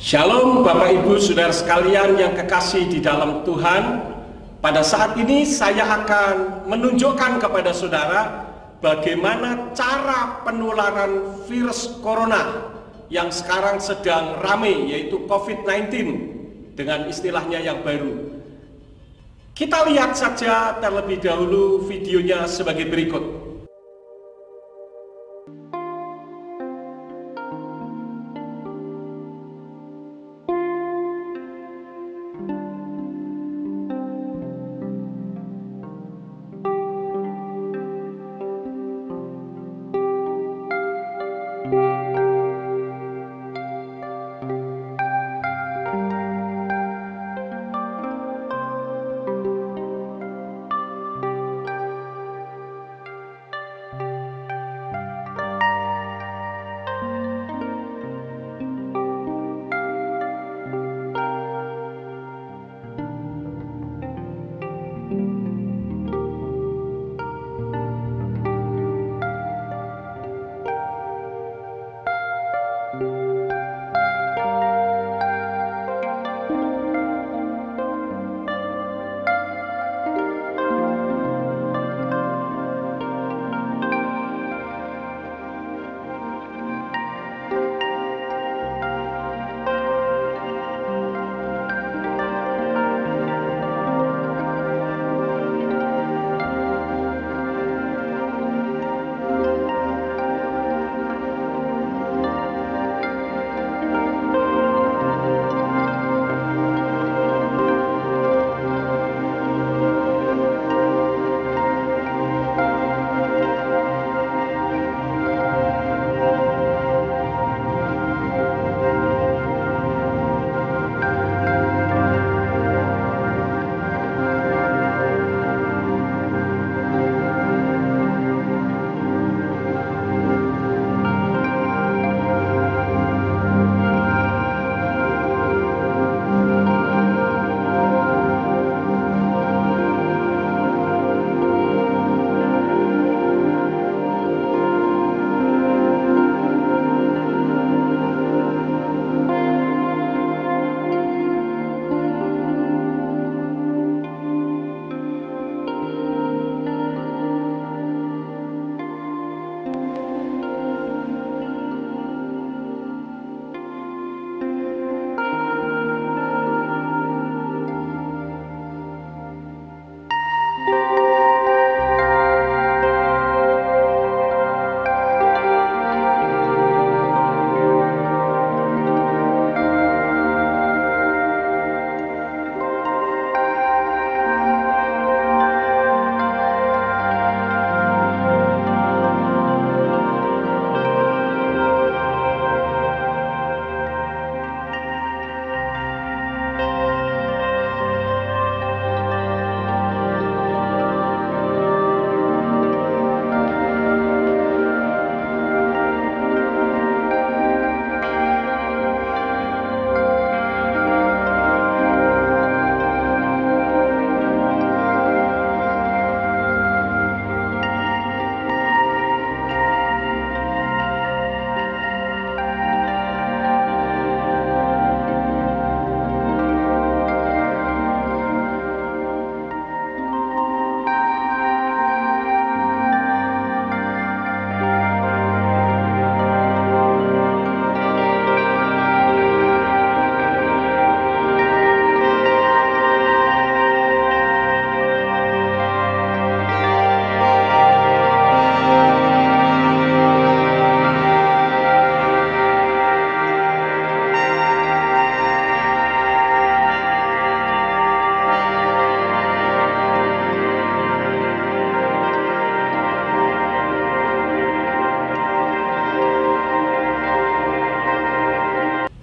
Shalom Bapak Ibu Saudara sekalian yang kekasih di dalam Tuhan. Pada saat ini saya akan menunjukkan kepada saudara bagaimana cara penularan virus corona yang sekarang sedang ramai, yaitu COVID-19 dengan istilahnya yang baru. Kita lihat saja terlebih dahulu videonya sebagai berikut.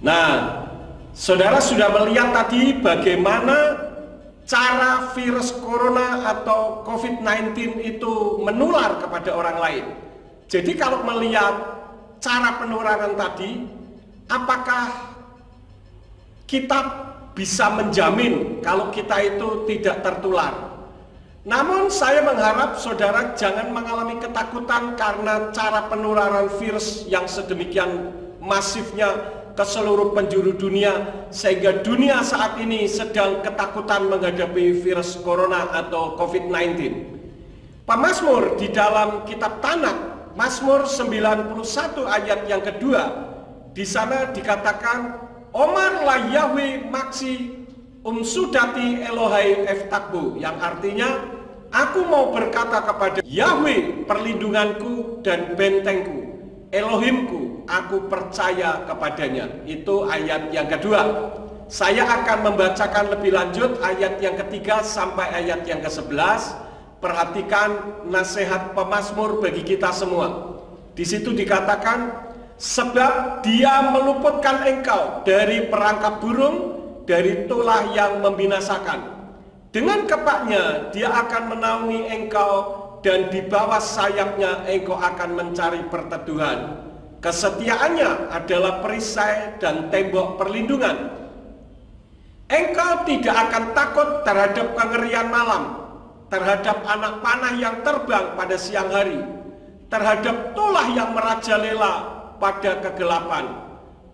Nah, saudara sudah melihat tadi bagaimana cara virus corona atau COVID-19 itu menular kepada orang lain. Jadi kalau melihat cara penularan tadi, apakah kita bisa menjamin kalau kita itu tidak tertular? Namun saya mengharap saudara jangan mengalami ketakutan karena cara penularan virus yang sedemikian masifnya ke seluruh penjuru dunia, sehingga dunia saat ini sedang ketakutan menghadapi virus corona atau COVID-19. Pemazmur di dalam kitab Tanakh, Mazmur 91 ayat yang kedua, di sana dikatakan, Omar la Yahweh maksi sudati Elohai eftakbu, yang artinya, aku mau berkata kepada Yahweh perlindunganku dan bentengku, Elohimku, aku percaya kepadanya. Itu ayat yang kedua. Saya akan membacakan lebih lanjut ayat yang ketiga sampai ayat yang ke-11. Perhatikan nasihat pemazmur bagi kita semua. Di situ dikatakan, sebab dia meluputkan engkau dari perangkap burung, dari tulah yang membinasakan. Dengan kepaknya dia akan menaungi engkau, dan di bawah sayapnya engkau akan mencari perteduhan. Kesetiaannya adalah perisai dan tembok perlindungan. Engkau tidak akan takut terhadap kengerian malam, terhadap anak panah yang terbang pada siang hari, terhadap tulah yang merajalela pada kegelapan,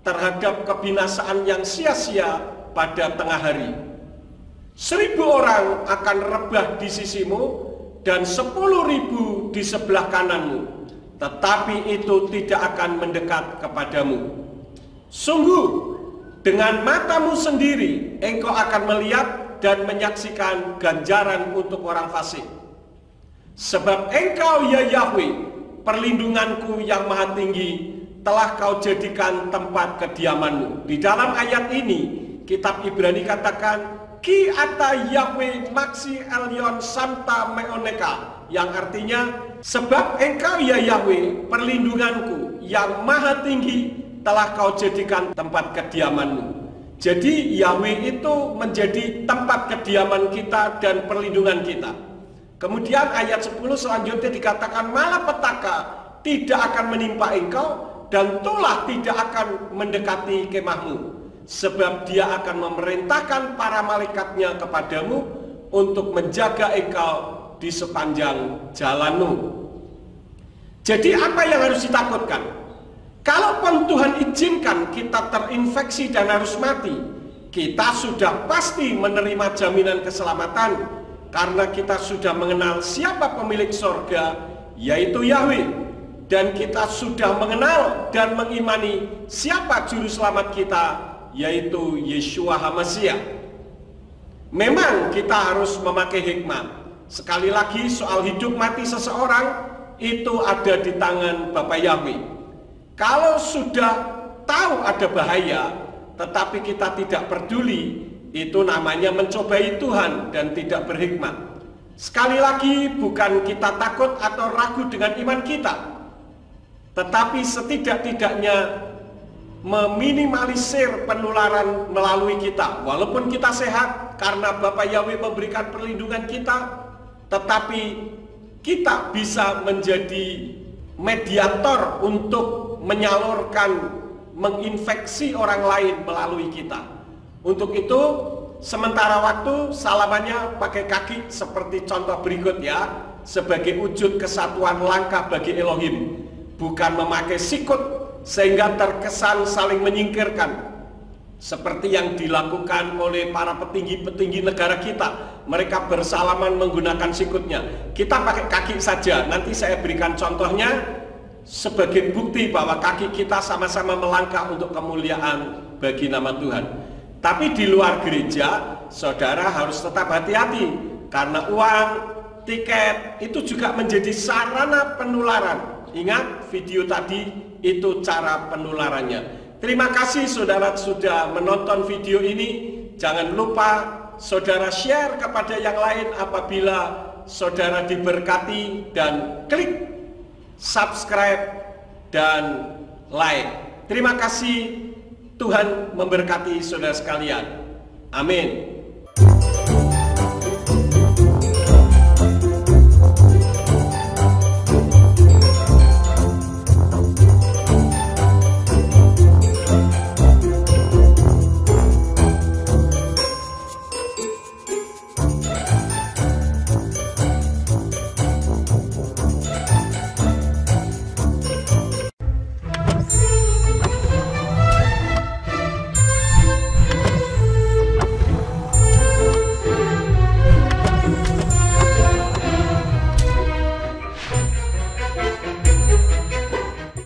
terhadap kebinasaan yang sia-sia pada tengah hari. 1.000 orang akan rebah di sisimu, dan 10.000 di sebelah kananmu, tetapi itu tidak akan mendekat kepadamu. Sungguh, dengan matamu sendiri engkau akan melihat dan menyaksikan ganjaran untuk orang fasik. Sebab engkau, ya Yahweh, perlindunganku yang maha tinggi, telah kau jadikan tempat kediamanmu. Di dalam ayat ini, kitab Ibrani katakan, Ki ata Yahweh maksi elyon samta meoneka, yang artinya, sebab engkau, ya Yahweh, perlindunganku yang maha tinggi, telah kau jadikan tempat kediamanmu. Jadi Yahweh itu menjadi tempat kediaman kita dan perlindungan kita. Kemudian ayat 10 selanjutnya dikatakan, malapetaka tidak akan menimpa engkau, dan tulah tidak akan mendekati kemahmu. Sebab dia akan memerintahkan para malaikatnya kepadamu untuk menjaga engkau di sepanjang jalanmu. Jadi apa yang harus ditakutkan? Kalaupun Tuhan izinkan kita terinfeksi dan harus mati, kita sudah pasti menerima jaminan keselamatan, karena kita sudah mengenal siapa pemilik sorga, yaitu Yahweh. Dan kita sudah mengenal dan mengimani siapa juru selamat kita, yaitu Yeshua HaMashiach. Memang kita harus memakai hikmat. Sekali lagi, soal hidup mati seseorang itu ada di tangan Bapa Yahweh. Kalau sudah tahu ada bahaya tetapi kita tidak peduli, itu namanya mencobai Tuhan dan tidak berhikmat. Sekali lagi, bukan kita takut atau ragu dengan iman kita, tetapi setidak-tidaknya meminimalisir penularan melalui kita. Walaupun kita sehat karena Bapa Yahweh memberikan perlindungan kita, tetapi kita bisa menjadi mediator untuk menyalurkan, menginfeksi orang lain melalui kita. Untuk itu, sementara waktu salamannya pakai kaki seperti contoh berikut ya, sebagai wujud kesatuan langkah bagi Elohim, bukan memakai sikut sehingga terkesan saling menyingkirkan, seperti yang dilakukan oleh para petinggi-petinggi negara kita. Mereka bersalaman menggunakan sikutnya. Kita pakai kaki saja. Nanti saya berikan contohnya sebagai bukti bahwa kaki kita sama-sama melangkah untuk kemuliaan bagi nama Tuhan. Tapi di luar gereja, saudara harus tetap hati-hati, karena uang, tiket itu juga menjadi sarana penularan. Ingat video tadi, itu cara penularannya. Terima kasih saudara sudah menonton video ini. Jangan lupa saudara share kepada yang lain apabila saudara diberkati, dan klik subscribe dan like. Terima kasih. Tuhan memberkati saudara sekalian. Amin.